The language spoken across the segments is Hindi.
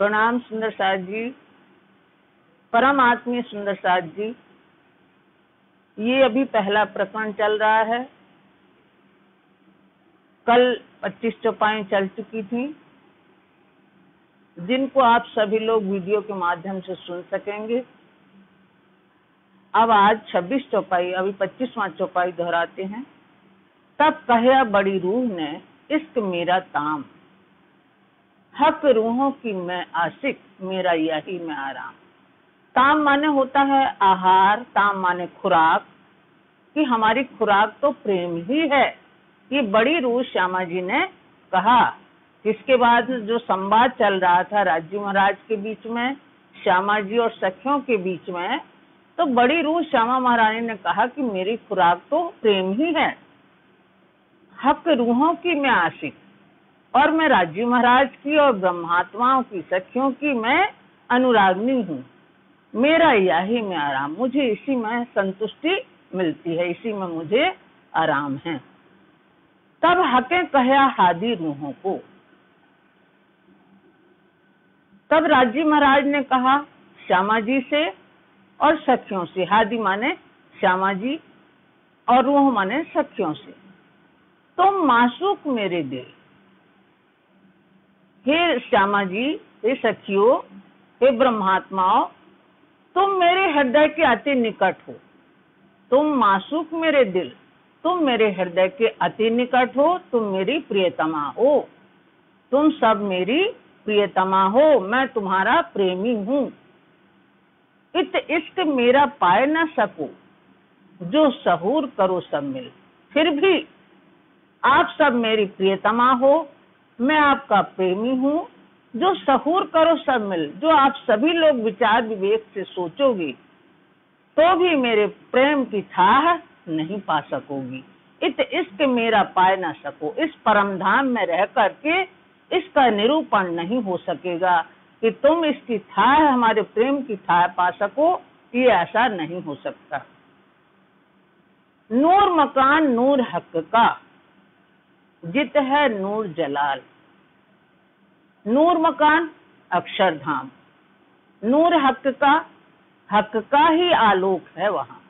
प्रणाम सुंदर साथ जी, परम आत्मीय सुंदर साथ जी। ये अभी पहला प्रकरण चल रहा है। कल 25 चौपाई चल चुकी थी, जिनको आप सभी लोग वीडियो के माध्यम से सुन सकेंगे। अब आज 26 चौपाई, अभी 25वां चौपाई दोहराते हैं। तब कहा बड़ी रूह ने, इश्क मेरा ताम, हक रूहों की मैं आशिक, मेरा यही मैं आराम। ताम माने होता है आहार, ताम माने खुराक, कि हमारी खुराक तो प्रेम ही है। ये बड़ी रूह श्यामा जी ने कहा। इसके बाद जो संवाद चल रहा था राजी महाराज के बीच में, श्यामा जी और सखियों के बीच में, तो बड़ी रूह श्यामा महारानी ने कहा कि मेरी खुराक तो प्रेम ही है, हक रूहों की मैं आशिक, और मैं राजी महाराज की और ब्रह्मात्माओं की, सखियों की मैं अनुरागनी हूँ। मेरा यही में आराम, मुझे इसी में संतुष्टि मिलती है, इसी में मुझे आराम है। तब हके कहा हादी रूहों को। तब राजी महाराज ने कहा श्यामा जी से और सखियों से, हादी माने श्यामा जी और रूह माने सखियों से, तुम मासूक मेरे दिल, हे श्यामा जी, हे सखियों, हे ब्रह्मात्माओं, तुम मेरे हृदय के अति निकट हो। तुम मासूक मेरे दिल, तुम मेरे हृदय के अति निकट हो, तुम मेरी प्रियतमा हो, तुम सब मेरी प्रियतमा हो, मैं तुम्हारा प्रेमी हूँ। इत इश्क मेरा पाए न सको, जो सहूर करो सब मिल। फिर भी आप सब मेरी प्रियतमा हो, मैं आपका प्रेमी हूँ। जो सहूर करो सब मिल, जो आप सभी लोग विचार विवेक से सोचोगे तो भी मेरे प्रेम की थाह नहीं पा सकोगी। इत इश्क मेरा पाए ना सको, इस परम धाम में रह करके इसका निरूपण नहीं हो सकेगा कि तुम इसकी थाह, हमारे प्रेम की थाह पा सको, ये ऐसा नहीं हो सकता। नूर मकान नूर हक का, जित है नूर जलाल। नूर मकान अक्षरधाम, नूर हक का, हक का ही आलोक है वहाँ।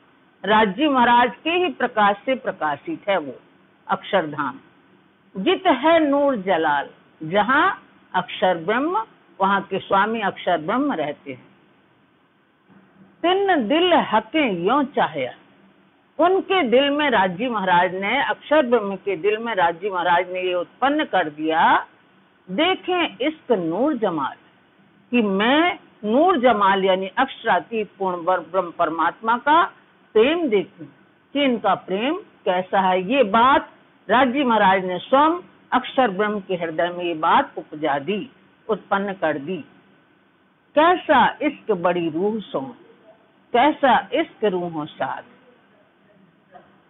राजी महाराज के ही प्रकाश से प्रकाशित है वो अक्षरधाम। जित है नूर जलाल, जहाँ अक्षर ब्रह्म, वहाँ के स्वामी अक्षर ब्रह्म रहते हैं। तिन दिल हके यों चाहे, उनके दिल में राजी महाराज ने, अक्षर ब्रह्म के दिल में राजी महाराज ने ये उत्पन्न कर दिया। देखें इश्क नूर जमाल, कि मैं नूर जमाल यानी अक्षरातीत पूर्ण ब्रह्म परमात्मा का प्रेम देखूं कि इनका प्रेम कैसा है। ये बात राजी महाराज ने स्वयं अक्षर ब्रह्म के हृदय में ये बात उपजा दी, उत्पन्न कर दी। कैसा इश्क बड़ी रूह सो, कैसा इश्क रूहों साथ।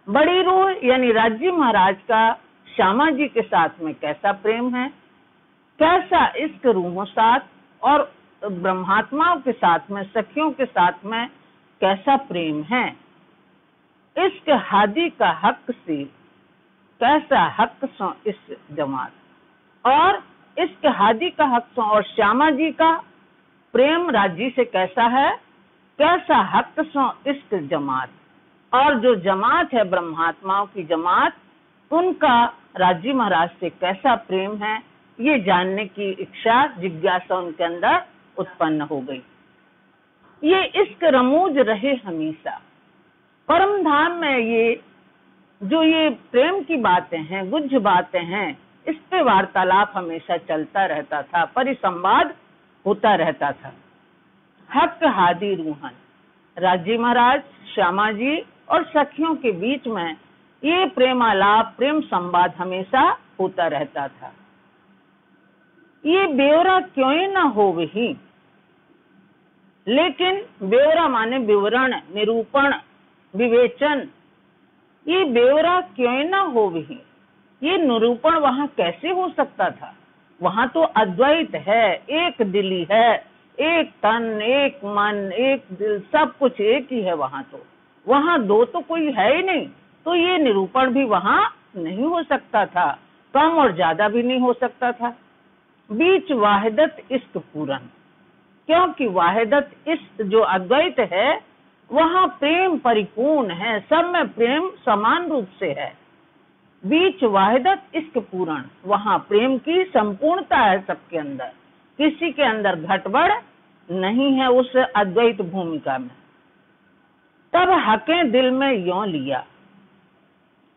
बड़ी रूह यानी राजी महाराज का श्यामा जी के साथ में कैसा प्रेम है, कैसा इश्क रूहों साथ, और ब्रह्मात्माओं के साथ में, सखियों के साथ में कैसा प्रेम है। इश्क हादी का हक से, कैसा हक सो इस जमात, और इश्क हादी का हक सो, और श्यामा जी का प्रेम राजी से कैसा है, कैसा हक सो इश्क जमात। और जो जमात है ब्रह्मात्माओं की जमात, उनका राजी महाराज से कैसा प्रेम है, ये जानने की इच्छा, जिज्ञासा उनके अंदर उत्पन्न हो गई। ये इश्क रमूज रहे हमेशा। परम धाम में ये जो ये प्रेम की बातें हैं, गुज्ज बातें हैं, इस पे वार्तालाप हमेशा चलता रहता था, परिसंवाद होता रहता था। हक हादी रूहन, राजी महाराज, श्यामा जी और सखियों के बीच में ये प्रेमालाप, प्रेम संवाद हमेशा होता रहता था। ये ब्यौरा क्यों न हो वही, लेकिन ब्यौरा माने विवरण, निरूपण, विवेचन। ये ब्यौरा क्यों न हो वही, ये निरूपण वहाँ कैसे हो सकता था। वहाँ तो अद्वैत है, एक दिली है, एक तन, एक मन, एक दिल, सब कुछ एक ही है वहाँ। तो वहाँ दो तो कोई है ही नहीं, तो ये निरूपण भी वहाँ नहीं हो सकता था, कम और ज्यादा भी नहीं हो सकता था। बीच वाहिदत इश्क पूरन, क्योंकि वाहिदत इश्क जो अद्वैत है वहाँ प्रेम परिपूर्ण है, सब में प्रेम समान रूप से है। बीच वाहिदत इश्क पूरण, वहाँ प्रेम की संपूर्णता है सबके अंदर, किसी के अंदर घटबड़ नहीं है उस अद्वैत भूमिका में। तब हके दिल में यों लिया,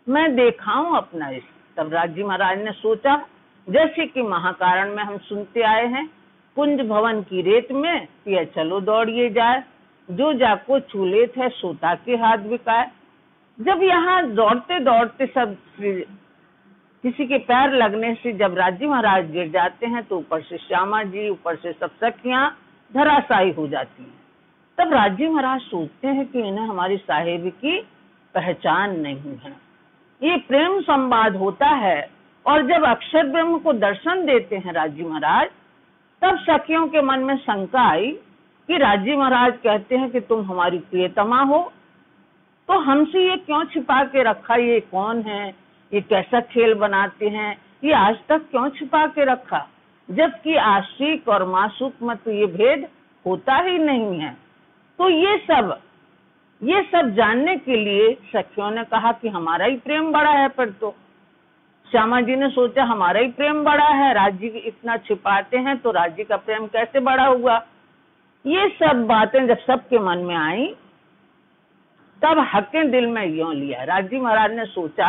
मैं देखाऊं अपना इश्क। तब राजी महाराज ने सोचा, जैसे कि महाकारण में हम सुनते आए हैं, कुंज भवन की रेत में पिया चलो दौड़िए जाए, जो जाको छूले थे सोता के हाथ बिकाए। जब यहाँ दौड़ते दौड़ते सब किसी के पैर लगने से जब राजी महाराज गिर जाते हैं तो ऊपर से श्यामा जी, ऊपर से सब सखियां धराशायी हो जाती हैं। तब राजी महाराज सोचते हैं कि इन्हें हमारी साहेब की पहचान नहीं है। ये प्रेम संवाद होता है और जब अक्षर ब्रह्म को दर्शन देते हैं राजी महाराज, तब सखियों के मन में शंका आई कि राजी महाराज कहते हैं कि तुम हमारी प्रियतमा हो, तो हमसे ये क्यों छिपा के रखा, ये कौन है, ये कैसा खेल बनाते हैं, ये आज तक क्यों छिपा के रखा, जबकि आशिक और मासूक में तो ये भेद होता ही नहीं है। तो ये सब जानने के लिए सखियों ने कहा कि हमारा ही प्रेम बड़ा है। फिर तो श्यामा जी ने सोचा हमारा ही प्रेम बड़ा है, राजी इतना छिपाते हैं तो राजी का प्रेम कैसे बड़ा हुआ। ये सब बातें जब सबके मन में आई, तब हके दिल में यों लिया। राजी महाराज ने सोचा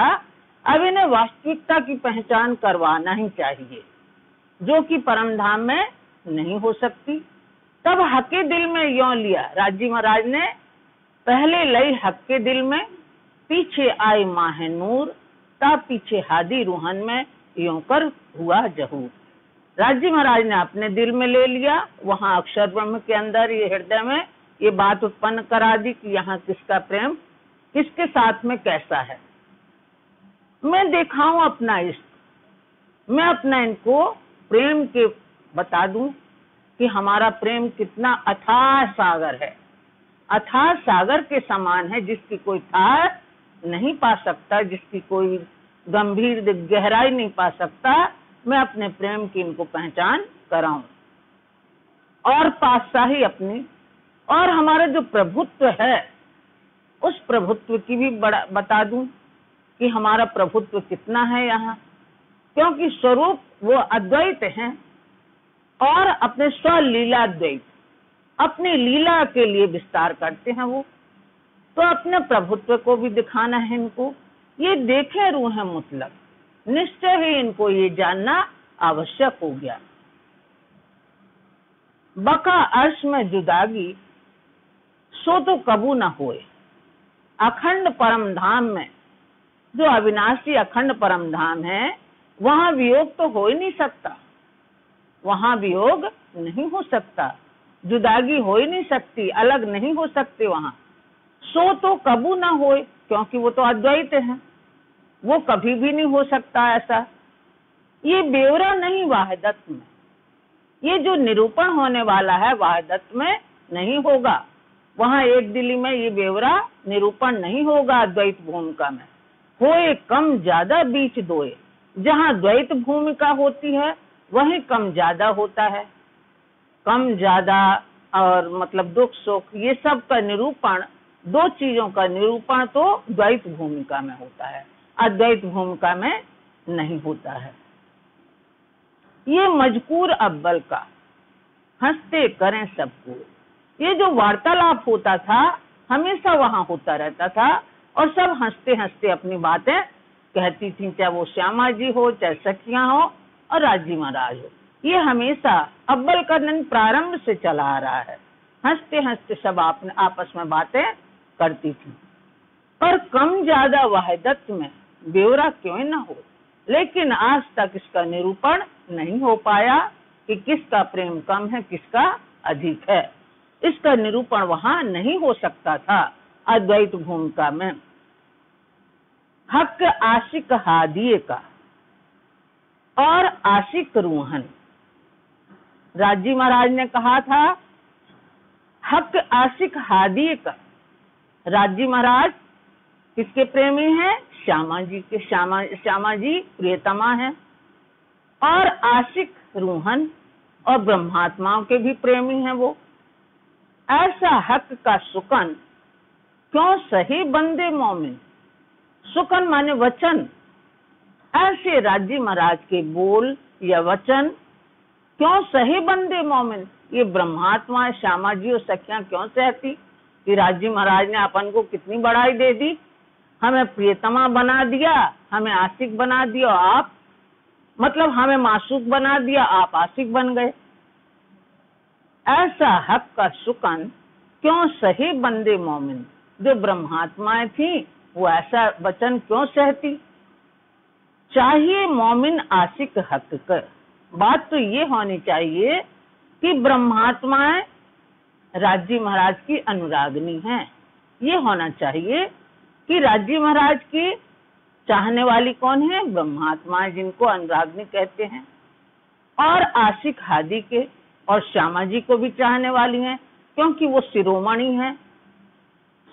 अब इन्हें वास्तविकता की पहचान करवाना ही चाहिए, जो कि परम धाम में नहीं हो सकती। तब हके दिल में यों लिया, राजी महाराज ने पहले लई हक के दिल में, पीछे आए माह नूर, तब पीछे हादी रूहन में, यों कर हुआ जहूर। राजी महाराज ने अपने दिल में ले लिया, वहां अक्षर ब्रह्म के अंदर ये हृदय में ये बात उत्पन्न करा दी कि यहाँ किसका प्रेम किसके साथ में कैसा है। मैं दिखाऊं अपना इश्क, मैं अपना इनको प्रेम के बता दूं कि हमारा प्रेम कितना अथाह सागर है, अथाह सागर के समान है, जिसकी कोई थाह नहीं पा सकता, जिसकी कोई गंभीर गहराई नहीं पा सकता। मैं अपने प्रेम की इनको पहचान कराऊं और पातशाही अपनी और हमारा जो प्रभुत्व है उस प्रभुत्व की भी बता दूं कि हमारा प्रभुत्व कितना है यहाँ, क्योंकि स्वरूप वो अद्वैत हैं और अपने स्वलीला द्वैत अपनी लीला के लिए विस्तार करते हैं वो, तो अपने प्रभुत्व को भी दिखाना है इनको। ये देखे रूह मुतलक, निश्चय ही इनको ये जानना आवश्यक हो गया। बका अर्श में जुदागी सो तो कबू न होए, अखंड परम धाम में, जो अविनाशी अखंड परम धाम है, वहां वियोग तो हो ही नहीं सकता, वहां वियोग नहीं हो सकता, जुदागी हो ही नहीं सकती, अलग नहीं हो सकते वहां। सो तो कबू ना होए, क्योंकि वो तो अद्वैत है, वो कभी भी नहीं हो सकता ऐसा। ये ब्यौरा नहीं वाहिदत में, ये जो निरूपण होने वाला है वाहिदत में नहीं होगा, वहां एक दिली में ये ब्यौरा निरूपण नहीं होगा। अद्वैत भूमिका में होए कम ज्यादा बीच दोए, जहां द्वैत भूमिका होती है वहीं कम ज्यादा होता है। कम ज्यादा और मतलब दुख सुख ये सब का निरूपण, दो चीजों का निरूपण तो द्वैत भूमिका में होता है, अद्वैत भूमिका में नहीं होता है। ये मजकूर अव्वल का हंसते करें सबको, ये जो वार्तालाप होता था हमेशा वहां होता रहता था और सब हंसते हंसते अपनी बातें कहती थी, चाहे वो श्यामा जी हो, चाहे सखियां हो और राजी महाराज हो। ये हमेशा अव्वल का दिन प्रारंभ से चला आ रहा है, हंसते हंसते सब आपस में बातें करती थी। पर कम ज्यादा वाहिदत में ब्यौरा क्यों न हो, लेकिन आज तक इसका निरूपण नहीं हो पाया कि किसका प्रेम कम है किसका अधिक है। इसका निरूपण वहां नहीं हो सकता था अद्वैत भूमिका में। हक आशिक हादिये का और आशिक रूहन, राजी महाराज ने कहा था हक आशिक हादिये का। राजी महाराज किसके प्रेमी हैं? श्यामा जी के। श्यामा जी प्रियतमा है और आशिक रूहन और ब्रह्मात्माओं के भी प्रेमी हैं वो। ऐसा हक का सुकन क्यों सही बंदे मोमिन, सुकन माने वचन, ऐसे राजी महाराज के बोल या वचन क्यों सही बंदे मोमिन, ये ब्रह्मात्मा श्यामा जी और सखियां क्यों सहती कि राजी महाराज ने अपन को कितनी बड़ाई दे दी, हमें प्रियतमा बना दिया, हमें आशिक बना दिया, आप मतलब हमें मासूक बना दिया, आप आशिक बन गए। ऐसा हक का सुकन क्यों सही बंदे मोमिन, जो ब्रह्मात्माएं थी वो ऐसा वचन क्यों सहती। चाहिए मोमिन आशिक हक कर, बात तो ये होनी चाहिए कि ब्रह्मात्माएं राजी महाराज की अनुरागनी हैं। ये होना चाहिए कि राजी महाराज की चाहने वाली कौन है, ब्रह्मात्माएं जिनको अनुरागनी कहते हैं, और आशिक हादी के और श्यामा जी को भी चाहने वाली हैं, क्योंकि वो शिरोमणि हैं,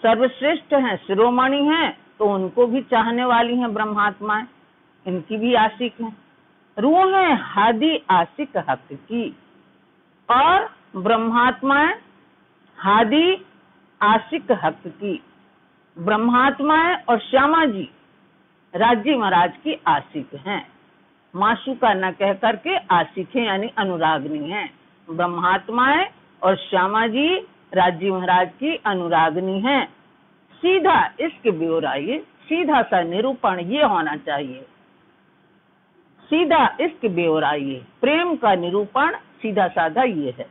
सर्वश्रेष्ठ हैं, शिरोमणि हैं, तो उनको भी चाहने वाली हैं ब्रह्मात्माएं, इनकी भी आशिक हैं। रूह है हादी आशिक हक की, और ब्रह्मात्माएं हादी आशिक हक की, ब्रह्मात्माएं और श्यामा जी राजी महाराज की आशिक हैं। माशूका न कह करके आशिक हैं, यानी अनुरागनी हैं। ब्रह्मात्माएं और श्यामा जी राजी महाराज की अनुरागनी हैं। सीधा इसके ब्योर आइए, सीधा सा निरूपण ये होना चाहिए, सीधा इसके ब्योर आइए। प्रेम का निरूपण सीधा साधा ये है।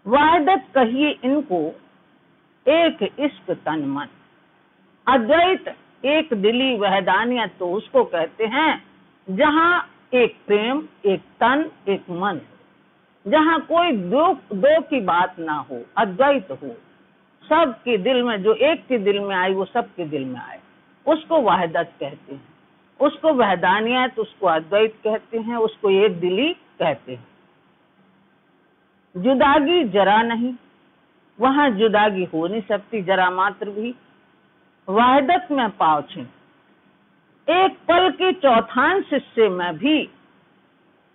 वाहिदत कहिए इनको एक इश्क तन मन, अद्वैत एक दिली वहदानियत तो उसको कहते हैं जहां एक प्रेम, एक तन, एक मन, जहां कोई दो की बात ना हो, अद्वैत हो, सबके दिल में, जो एक के दिल में आई वो सबके दिल में आए, उसको वाहिदत कहते हैं, उसको वहदानियत, उसको अद्वैत कहते हैं, उसको एक दिली कहते हैं। जुदागी जरा नहीं, वहां जुदागी हो नहीं सकती जरा मात्र भी। वाहिदत में पाव छिन, एक पल के चौथांश हिस्से में भी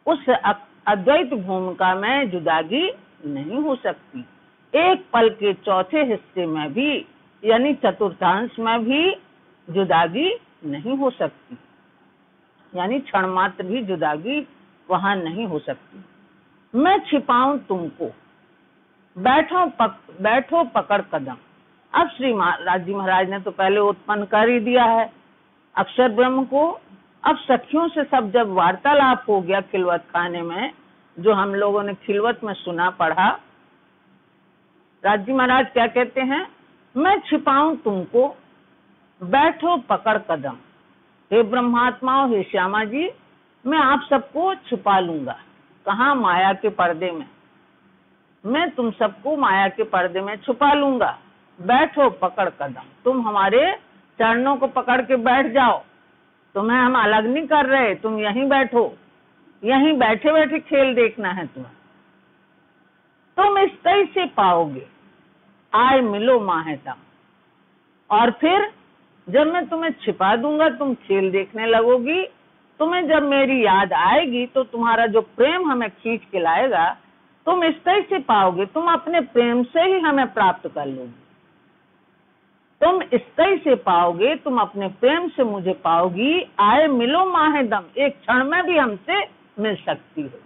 उस अद्वैत भूमिका में जुदागी नहीं हो सकती। एक पल के चौथे हिस्से में भी, यानी चतुर्थांश में भी जुदागी नहीं हो सकती, यानी क्षण मात्र भी जुदागी वहां नहीं हो सकती। मैं छिपाऊं तुमको, बैठो पकड़ कदम। अब श्री राजी महाराज ने तो पहले उत्पन्न कर ही दिया है अक्षर ब्रह्म को। अब सखियों से सब जब वार्तालाप हो गया खिलवत खाने में, जो हम लोगों ने खिलवत में सुना पढ़ा, राजी महाराज क्या कहते हैं, मैं छिपाऊं तुमको, बैठो पकड़ कदम। हे ब्रह्मात्माओं, हे श्यामा जी, मैं आप सबको छुपा लूंगा। कहाँ, माया के पर्दे में। मैं तुम सबको माया के पर्दे में छुपा लूंगा। बैठो पकड़ कदम, तुम हमारे चरणों को पकड़ के बैठ जाओ। तुम्हें हम अलग नहीं कर रहे, तुम यहीं बैठो, यहीं बैठे बैठे खेल देखना है तुम्हें। तुम इस तरह से पाओगे आए मिलो माहेतम। और फिर जब मैं तुम्हें छिपा दूंगा, तुम खेल देखने लगोगी। तुम्हें जब मेरी याद आएगी तो तुम्हारा जो प्रेम हमें खींच के लाएगा, तुम इस तरह से पाओगे, तुम अपने प्रेम से ही हमें प्राप्त कर लोगी। तुम इस तरह से पाओगे, तुम अपने प्रेम से मुझे पाओगी। आए मिलो माहेदम, एक क्षण में भी हमसे मिल सकती हो।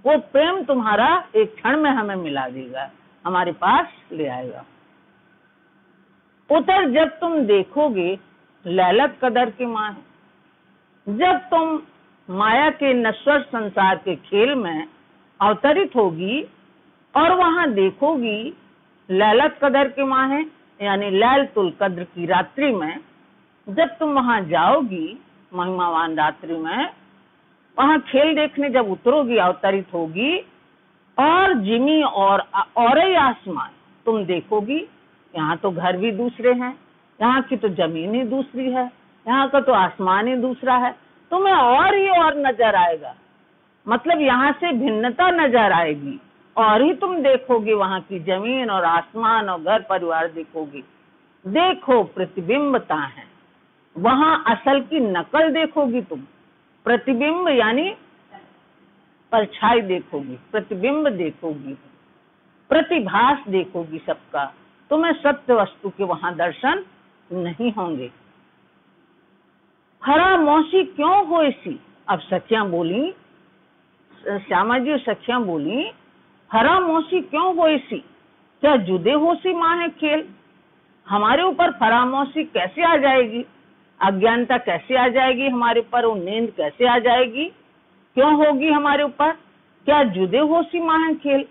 वो प्रेम तुम्हारा एक क्षण में हमें मिला देगा, हमारे पास ले आएगा। उतर जब तुम देखोगे लैलत कदर की माँ है। जब तुम माया के नश्वर संसार के खेल में अवतरित होगी और वहां देखोगी लैलत कदर की माँ है, यानी लैलतुल कद्र की रात्रि में जब तुम वहां जाओगी, महिमावान रात्रि में वहां खेल देखने जब उतरोगी, अवतरित होगी, और जिमी और आसमान तुम देखोगी। यहाँ तो घर भी दूसरे हैं, यहाँ की तो जमीन ही दूसरी है, यहाँ का तो आसमान ही दूसरा है। तुम्हें और ही और नजर आएगा, मतलब यहाँ से भिन्नता नजर आएगी, और ही तुम देखोगे वहाँ की जमीन और आसमान और घर परिवार देखोगी। देखो प्रतिबिंबता है, वहाँ असल की नकल देखोगी तुम। प्रतिबिंब यानी परछाई देखोगी, प्रतिबिंब देखोगी, प्रतिभास देखोगी सबका, तुम्हें सत्य वस्तु के वहां दर्शन नहीं होंगे। फरामोशी क्यों हो इसी? अब सखियां बोली, श्यामा जी सखियां बोली, फरामोशी क्यों हो इसी? क्या जुदे होशी माहे खेल? हमारे ऊपर फरामोशी कैसे आ जाएगी? अज्ञानता कैसे आ जाएगी हमारे ऊपर? वो नींद कैसे आ जाएगी? क्यों होगी हमारे ऊपर? क्या जुदे होशी माहे खेल?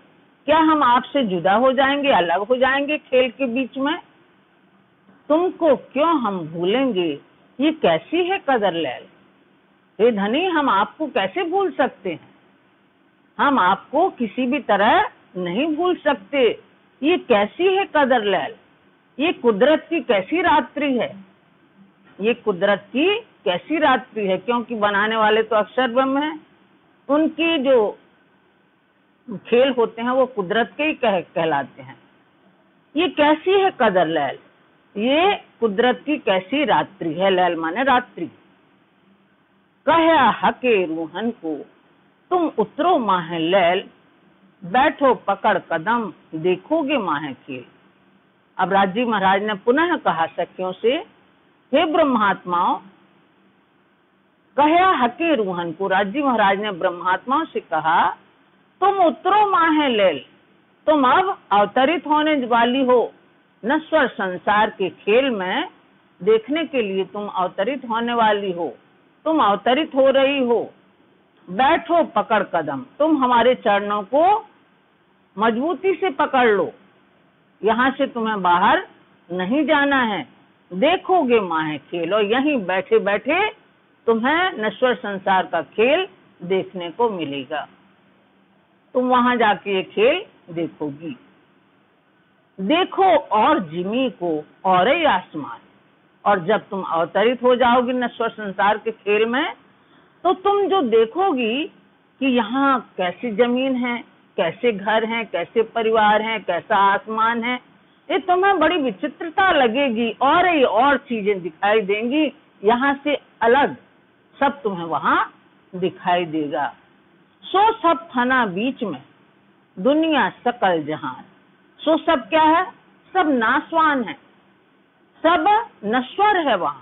क्या हम आपसे जुदा हो जाएंगे, अलग हो जाएंगे खेल के बीच में? तुमको क्यों हम भूलेंगे, ये कैसी है कदर लैल? हे धनी, हम आपको कैसे भूल सकते हैं? हम आपको किसी भी तरह नहीं भूल सकते। ये कैसी है कदर लैल? ये कुदरत की कैसी रात्रि है? ये कुदरत की कैसी रात्रि है? क्योंकि बनाने वाले तो अक्षर ब्रह्म है, उनकी जो खेल होते हैं वो कुदरत के ही कहलाते हैं। ये कैसी है कदर लैल? ये कुदरत की कैसी रात्रि है। लैल माने रात्रि। कहा हके रूहन को तुम उतरो माहे लैल, बैठो पकड़ कदम देखोगे माहे खेल। अब राजी महाराज ने पुनः कहा सखियों से, हे ब्रह्मात्माओं, कहा हके रूहन को, राजी महाराज ने ब्रह्मात्माओं से कहा, तुम उतरो माहे लैल, तुम अब अवतरित होने वाली हो नश्वर संसार के खेल में। देखने के लिए तुम अवतरित होने वाली हो, तुम अवतरित हो रही हो। बैठो पकड़ कदम, तुम हमारे चरणों को मजबूती से पकड़ लो, यहाँ से तुम्हें बाहर नहीं जाना है। देखोगे माहे खेल, और यहीं बैठे बैठे तुम्हें नश्वर संसार का खेल देखने को मिलेगा। तुम वहां जाके ये खेल देखोगी। देखो और जिमी को और आसमान, और जब तुम अवतरित हो जाओगी नश्वर संसार के खेल में, तो तुम जो देखोगी कि यहाँ कैसी जमीन है, कैसे घर हैं, कैसे परिवार हैं, कैसा आसमान है, ये तुम्हें बड़ी विचित्रता लगेगी और चीजें दिखाई देंगी। यहाँ से अलग सब तुम्हें वहां दिखाई देगा। सो सब फना बीच में दुनिया सकल जहान। सो सब क्या है? सब नाशवान है, सब नश्वर है वहां।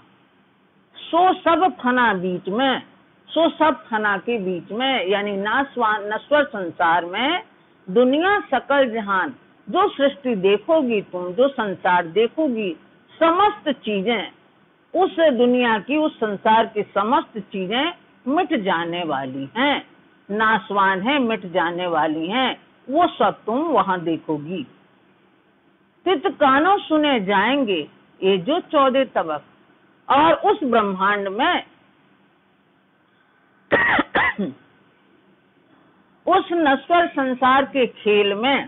सो सब फना बीच में, सो सब फना के बीच में, यानी नाशवान नश्वर संसार में दुनिया सकल जहान। जो सृष्टि देखोगी तुम, जो संसार देखोगी, समस्त चीजें उस दुनिया की, उस संसार की समस्त चीजें मिट जाने वाली हैं, नाशवान है, मिट जाने वाली हैं। वो सब तुम वहां देखोगी। तित कानों सुने जाएंगे ये जो 14 तबक, और उस ब्रह्मांड में उस नश्वर संसार के खेल में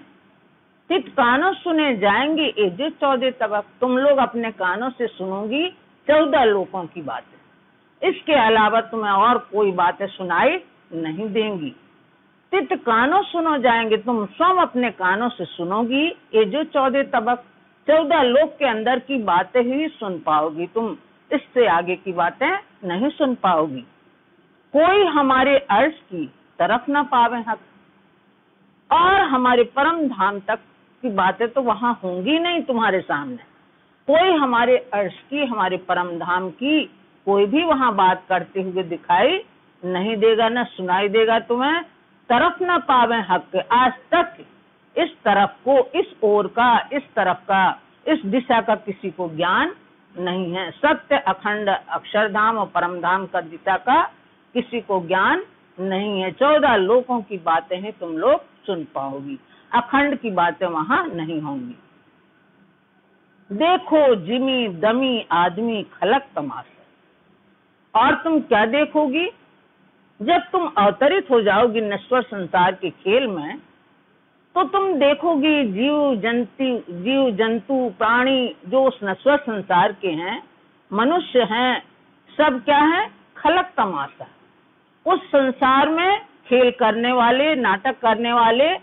तित कानों सुने जाएंगे ये जो 14 तबक। तुम लोग अपने कानों से सुनोगी 14 लोकों की बातें, इसके अलावा तुम्हें और कोई बातें सुनाई नहीं देंगी। तित कानों सुनो जाएंगे, तुम स्वयं अपने कानों से सुनोगी ये जो 14 तबक, 14 लोक के अंदर की बातें ही सुन पाओगी तुम, इससे आगे की बातें नहीं सुन पाओगी। कोई हमारे अर्श की तरफ न पावे हक, और हमारे परम धाम तक की बातें तो वहां होंगी नहीं तुम्हारे सामने। कोई हमारे अर्श की, हमारे परम धाम की कोई भी वहां बात करते हुए दिखाई नहीं देगा, न सुनाई देगा तुम्हें। तरफ न पावे हक, आज तक इस तरफ को, इस ओर का, इस तरफ का, इस दिशा का किसी को ज्ञान नहीं है। सत्य अखंड अक्षरधाम और परम धाम का दिशा का किसी को ज्ञान नहीं है। 14 लोकों की बातें हैं तुम लोग सुन पाओगी, अखंड की बातें वहां नहीं होंगी। देखो जिमी दमी आदमी खलक तमाशा, और तुम क्या देखोगी जब तुम अवतरित हो जाओगी नश्वर संसार के खेल में, तो तुम देखोगी जीव जंतु प्राणी जो उस नश्वर संसार के हैं, मनुष्य हैं, सब क्या है? खलक तमाशा। उस संसार में खेल करने वाले, नाटक करने वाले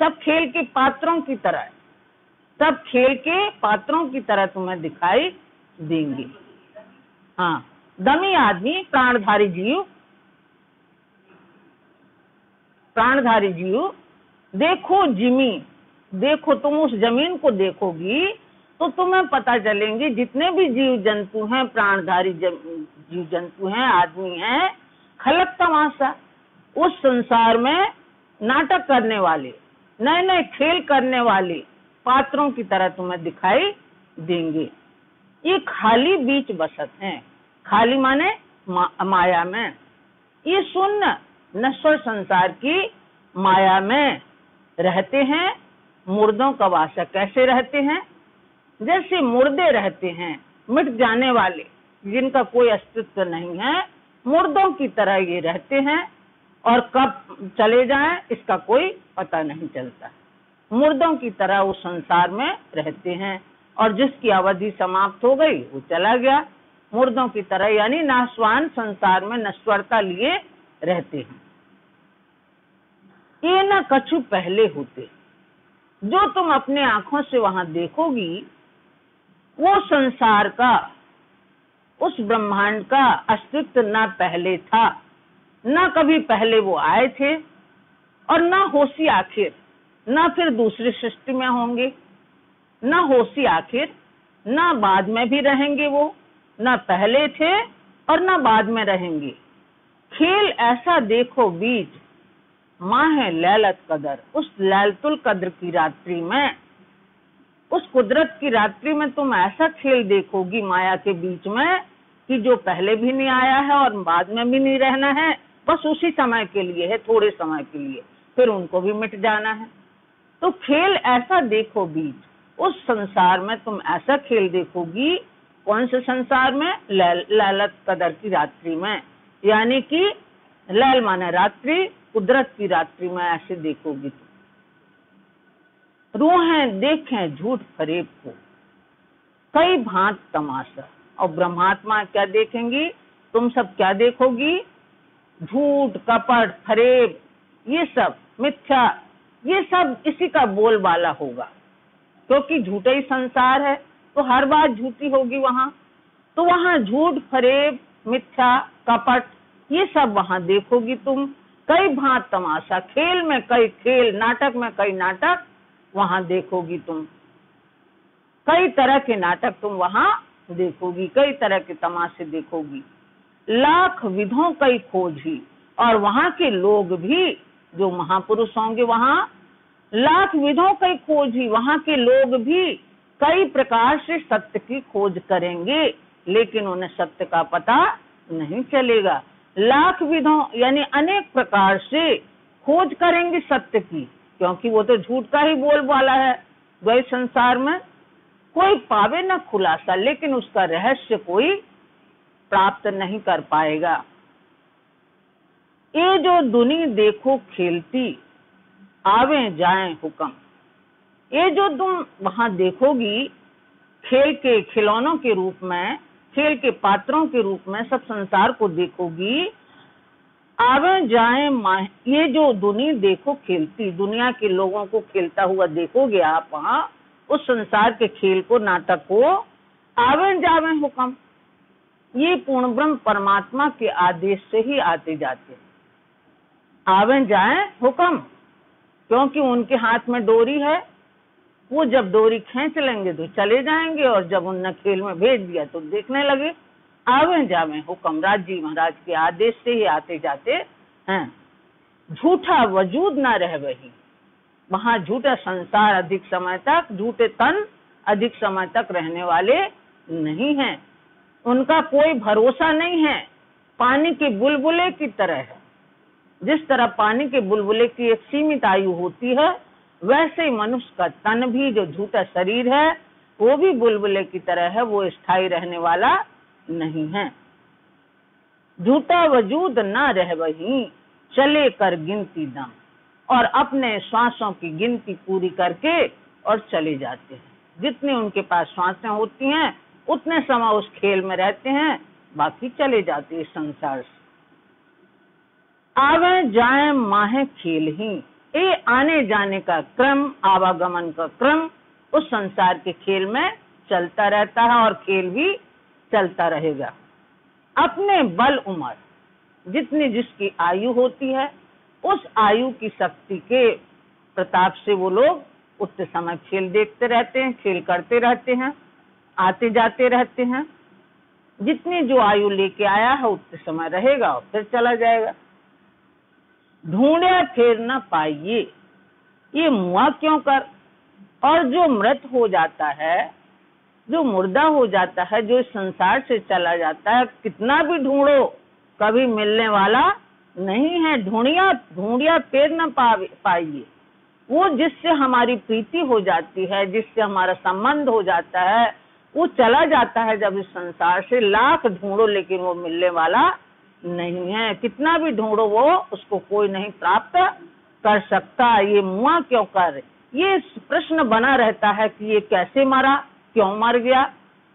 सब खेल के पात्रों की तरह, सब खेल के पात्रों की तरह तुम्हें दिखाई देंगे। हाँ, दमी आदमी प्राणधारी जीव, प्राणधारी जीव, देखो जिमी, देखो तुम उस जमीन को देखोगी तो तुम्हें पता चलेंगे जितने भी जीव जंतु हैं, प्राणधारी जीव जंतु हैं, आदमी हैं, खलक तमाशा, उस संसार में नाटक करने वाले, नए नए खेल करने वाले पात्रों की तरह तुम्हें दिखाई देंगे। ये खाली बीच बसत हैं, खाली माने माया में, ये शून्य नश्वर संसार की माया में रहते हैं। मुर्दों का वासा कैसे रहते हैं? जैसे मुर्दे रहते हैं, मिट जाने वाले, जिनका कोई अस्तित्व नहीं है, मुर्दों की तरह ये रहते हैं और कब चले जाएं इसका कोई पता नहीं चलता। मुर्दों की तरह उस संसार में रहते हैं और जिसकी अवधि समाप्त हो गई वो चला गया। मुर्दों की तरह यानी नाशवान संसार में नश्वरता लिए रहते हैं। ये न कछु पहले होते, जो तुम अपने आंखों से वहां देखोगी वो संसार का, उस ब्रह्मांड का अस्तित्व न पहले था, न कभी पहले वो आए थे और न होशी आखिर, न फिर दूसरी सृष्टि में होंगे, न होशी आखिर, न बाद में भी रहेंगे वो, न पहले थे और न बाद में रहेंगे। खेल ऐसा देखो बीच माह लैलत कदर, उस लैलतुल कद्र की रात्रि में, उस कुदरत की रात्रि में तुम ऐसा खेल देखोगी माया के बीच में कि जो पहले भी नहीं आया है और बाद में भी नहीं रहना है, बस उसी समय के लिए है, थोड़े समय के लिए, फिर उनको भी मिट जाना है। तो खेल ऐसा देखो बीच, उस संसार में तुम ऐसा खेल देखोगी। कौन से संसार में? लैलत कदर की रात्रि में, यानी कि लैल माने रात्रि, कुदरत की रात्रि में ऐसे देखोगी। रूहें देखें झूठ फरेब को, कई भांत तमाशा। और ब्रह्मात्मा क्या देखेंगी? तुम सब क्या देखोगी? झूठ, कपट, फरेब, ये सब मिथ्या, ये सब इसी का बोलबाला होगा, क्योंकि झूठा ही संसार है तो हर बात झूठी होगी वहां। तो वहां झूठ, फरेब, मिथ्या, कपट, ये सब वहां देखोगी तुम। कई भांत तमाशा, खेल में कई खेल, नाटक में कई नाटक वहां देखोगी तुम। कई तरह के नाटक तुम वहां देखोगी, कई तरह के तमाशे देखोगी। लाख विधों कई खोजी, और वहां के लोग भी जो महापुरुष होंगे वहां, लाख विधों कई खोजी, वहां के लोग भी कई प्रकार से सत्य की खोज करेंगे, लेकिन उन्हें सत्य का पता नहीं चलेगा। लाख विधों यानी अनेक प्रकार से खोज करेंगे सत्य की, क्योंकि वो तो झूठ का ही बोलबाला है। वही संसार में कोई पावे न खुलासा, लेकिन उसका रहस्य कोई प्राप्त नहीं कर पाएगा। ये जो दुनी देखो खेलती, आवे जाए हुक्म, ये जो तुम वहां देखोगी खेल के खिलौनों के रूप में, खेल के पात्रों के रूप में सब संसार को देखोगी। आवे जाए माह, ये जो दुनी देखो खेलती, दुनिया के लोगों को खेलता हुआ देखोगे आप वहां, उस संसार के खेल को, नाटक को। आवे जावे हुक्म, ये पूर्ण ब्रह्म परमात्मा के आदेश से ही आते जाते। आवे जाए हुक्म, क्योंकि उनके हाथ में डोरी है, वो जब डोरी खींच लेंगे तो चले जाएंगे, और जब उनने खेल में भेज दिया तो देखने लगे। आवे जावे हुक्म, राज जी महाराज के आदेश से ही आते जाते हैं। झूठा वजूद ना रह वही, वहां झूठा संसार अधिक समय तक, झूठे तन अधिक समय तक रहने वाले नहीं हैं। उनका कोई भरोसा नहीं है। पानी के बुलबुले की तरह है, जिस तरह पानी के बुलबुले की एक सीमित आयु होती है, वैसे ही मनुष्य का तन भी, जो झूठा शरीर है, वो भी बुलबुले की तरह है, वो स्थायी रहने वाला नहीं है। झूठा वजूद ना रह वही, चले कर गिनती दम, और अपने श्वासों की गिनती पूरी करके और चले जाते हैं। जितनी उनके पास श्वासें होती हैं उतने समय उस खेल में रहते हैं, बाकी चले जाते हैं संसार से। आवे जाए माहे खेल ही, ये आने जाने का क्रम, आवागमन का क्रम उस संसार के खेल में चलता रहता है, और खेल भी चलता रहेगा। अपने बल उम्र, जितनी जिसकी आयु होती है, उस आयु की शक्ति के प्रताप से वो लोग उतने समय खेल देखते रहते हैं, खेल करते रहते हैं, आते जाते रहते हैं। जितनी जो आयु लेके आया है उतने समय रहेगा और फिर चला जाएगा। ढूंढे फिर न पाइए, ये मुआ क्यों कर। और जो मृत हो जाता है, जो मुर्दा हो जाता है, जो इस संसार से चला जाता है, कितना भी ढूंढो कभी मिलने वाला नहीं है। ढूंढिया फिर न पाइए। वो जिससे हमारी प्रीति हो जाती है, जिससे हमारा संबंध हो जाता है, वो चला जाता है जब इस संसार से। लाख ढूंढो लेकिन वो मिलने वाला नहीं है। कितना भी ढूंढो वो उसको कोई नहीं प्राप्त कर सकता। ये मुआ क्यों कर, ये प्रश्न बना रहता है कि ये कैसे मरा, क्यों मर गया।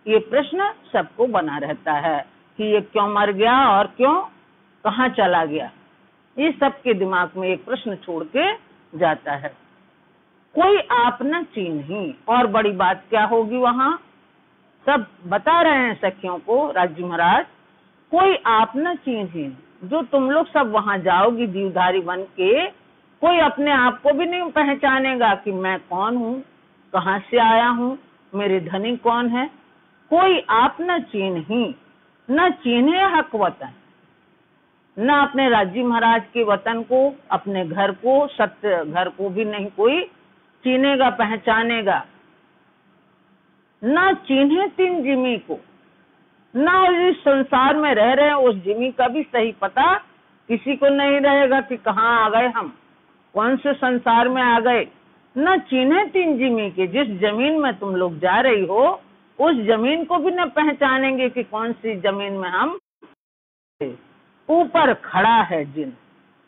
ये प्रश्न सबको बना रहता है कि ये क्यों मर गया और क्यों कहाँ चला गया। ये सबके दिमाग में एक प्रश्न छोड़ के जाता है। कोई आप न चिन्ही। और बड़ी बात क्या होगी वहां, सब बता रहे हैं सखियों को राजी महाराज। कोई आप न चिन्ही, जो तुम लोग सब वहां जाओगी जीवधारी बन के, कोई अपने आप को भी नहीं पहचानेगा कि मैं कौन हूँ, कहाँ से आया हूँ, मेरे धनी कौन है। कोई आप न चिन्ही, न चिन्हे हक वतन, न अपने राजी महाराज के वतन को, अपने घर को, सत्य घर को भी नहीं कोई चिन्हेगा पहचानेगा। न चिन्हे तीन जिमी को, न इस संसार में रह रहे हैं उस जिमी का भी सही पता किसी को नहीं रहेगा कि कहाँ आ गए हम, कौन से संसार में आ गए। न चिन्हे तीन जिमी के, जिस जमीन में तुम लोग जा रही हो उस जमीन को भी न पहचानेंगे कि कौन सी जमीन में हम। ऊपर खड़ा है जिन,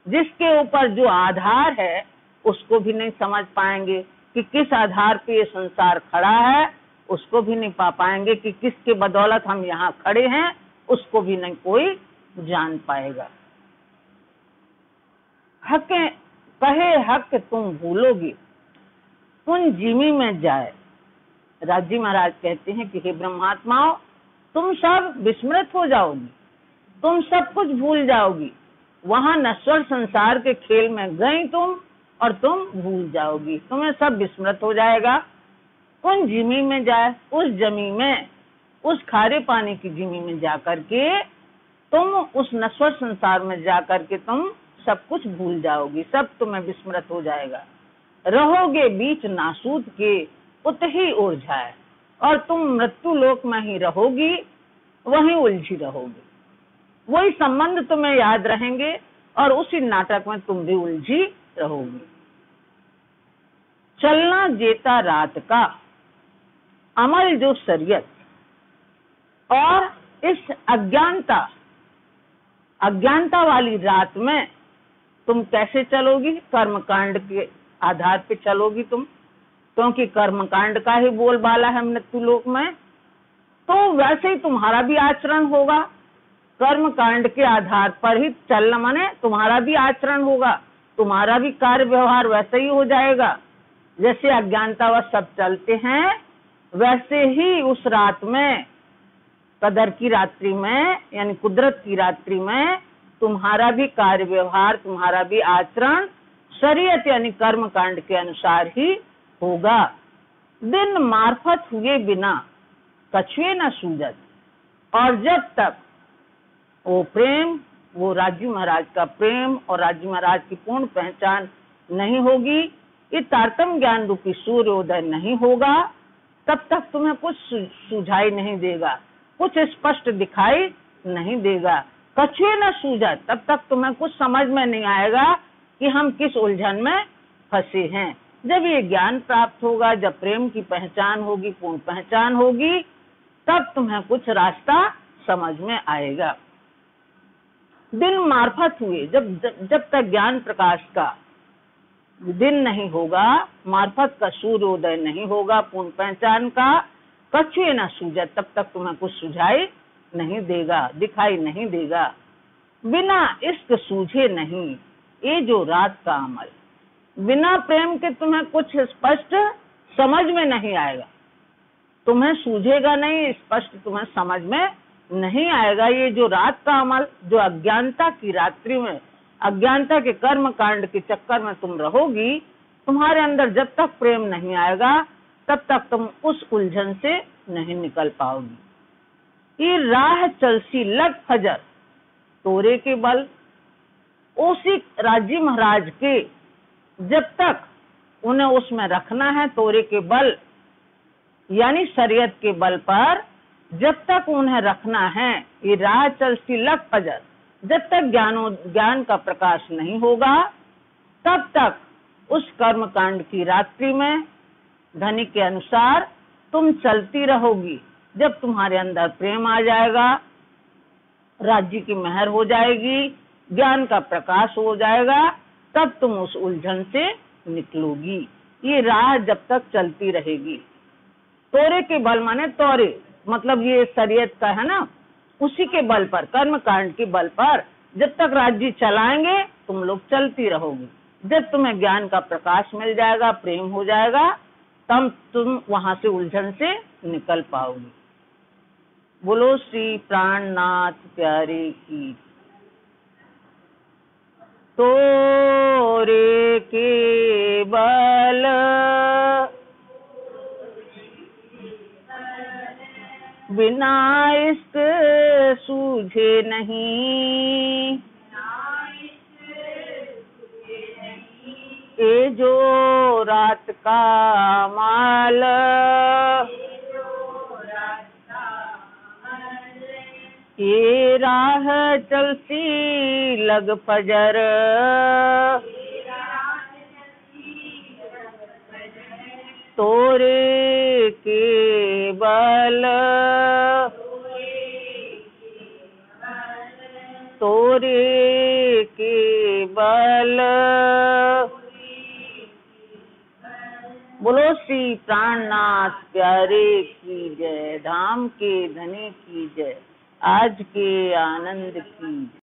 जिसके ऊपर जो आधार है उसको भी नहीं समझ पाएंगे कि किस आधार पे ये संसार खड़ा है, उसको भी नहीं पा पाएंगे कि किसके बदौलत हम यहाँ खड़े हैं, उसको भी नहीं कोई जान पाएगा। हक कहे हक तुम भूलोगी, उन जिमी में जाए। राजी महाराज कहते हैं कि हे ब्रह्मात्माओं, तुम सब विस्मृत हो जाओगी, तुम सब कुछ भूल जाओगी। वहां नश्वर संसार के खेल में गई तुम और तुम भूल जाओगी, तुम्हें सब विस्मृत हो जाएगा। उन जिमी में जाए, उस जमी में, उस खारे पानी की जिमी में जाकर के तुम उस नश्वर संसार में जाकर के तुम सब कुछ भूल जाओगी, सब तुम्हें विस्मृत हो जाएगा। रहोगे बीच नासूद के उत ही उलझाए, और तुम मृत्यु लोक में ही रहोगी, वहीं उलझी रहोगी। वही संबंध तुम्हें याद रहेंगे और उसी नाटक में तुम भी उलझी रहोगी। चलना जेता रात का अमल जो शरीयत, और इस अज्ञानता वाली रात में तुम कैसे चलोगी, कर्मकांड के आधार पे चलोगी तुम, क्योंकि कर्मकांड का ही बोलबाला है मृत्यु लोक में। तो वैसे ही तुम्हारा भी आचरण होगा, कर्म कांड के आधार पर ही चलना, माने तुम्हारा भी आचरण होगा, तुम्हारा भी कार्य व्यवहार वैसे ही हो जाएगा। जैसे अज्ञानतावश सब चलते हैं, वैसे ही उस रात में, कदर की रात्रि में, यानी कुदरत की रात्रि में तुम्हारा भी कार्य व्यवहार, तुम्हारा भी आचरण शरीयत यानी कर्म कांड के अनुसार ही होगा। दिन मार्फत हुए बिना कछुए न सूझत। और जब तक वो प्रेम, वो राजू महाराज का प्रेम और राजू महाराज की पूर्ण पहचान नहीं होगी, ये तारतम्य ज्ञान रूपी सूर्योदय नहीं होगा, तब तक तुम्हें कुछ सुझाई नहीं देगा, कुछ स्पष्ट दिखाई नहीं देगा। कछुए न सूझत, तब तक तुम्हें कुछ समझ में नहीं आएगा कि हम किस उलझन में फंसे हैं। जब ये ज्ञान प्राप्त होगा, जब प्रेम की पहचान होगी, पूर्ण पहचान होगी, तब तुम्हें कुछ रास्ता समझ में आएगा। दिन मार्फत हुए, जब तक ज्ञान प्रकाश का दिन नहीं होगा, मार्फत का सूर्योदय नहीं होगा, पूर्ण पहचान का, कछुए न सूझत, तब तक तुम्हें कुछ सुझाई नहीं देगा, दिखाई नहीं देगा। बिना इश्क सूझे नहीं, ये जो रात का अमल, बिना प्रेम के तुम्हें कुछ स्पष्ट समझ में नहीं आएगा, तुम्हें सूझेगा नहीं, स्पष्ट तुम्हें समझ में नहीं आएगा। ये जो रात का अमल, जो अज्ञानता की रात्रि में अज्ञानता के कर्म कांड के चक्कर में तुम रहोगी, तुम्हारे अंदर जब तक प्रेम नहीं आएगा तब तक तुम उस उलझन से नहीं निकल पाओगी। ये राह चलसी लग फजर तोरे के बल। उसी राजी महाराज के जब तक उन्हें उसमें रखना है तोरे के बल, यानी शरीयत के बल पर जब तक उन्हें रखना है, ये राह चलसी लग फजर, जब तक ज्ञान का प्रकाश नहीं होगा तब तक उस कर्म कांड की रात्रि में धनी के अनुसार तुम चलती रहोगी। जब तुम्हारे अंदर प्रेम आ जाएगा, राज्य की मेहर हो जाएगी, ज्ञान का प्रकाश हो जाएगा, तब तुम उस उलझन से निकलोगी। ये राह जब तक चलती रहेगी। तोरे के बल माने तोरे, मतलब ये शरीयत का है ना, उसी के बल पर, कर्म कांड के बल पर जब तक राज्य चलाएंगे तुम लोग चलती रहोगी। जब तुम्हें ज्ञान का प्रकाश मिल जाएगा, प्रेम हो जाएगा, तब तुम वहां से उलझन से निकल पाओगी। बोलो श्री प्राणनाथ प्यारे की। तोरे के बल बिना इश्क सूझे नहीं, ये जो रात का माल, ये राह चलती लग फजर, तोरे के बल, तोरे के बल। बोलो श्री प्राणनाथ प्यारे की जय, धाम के धनी की जय, आज के आनंद की।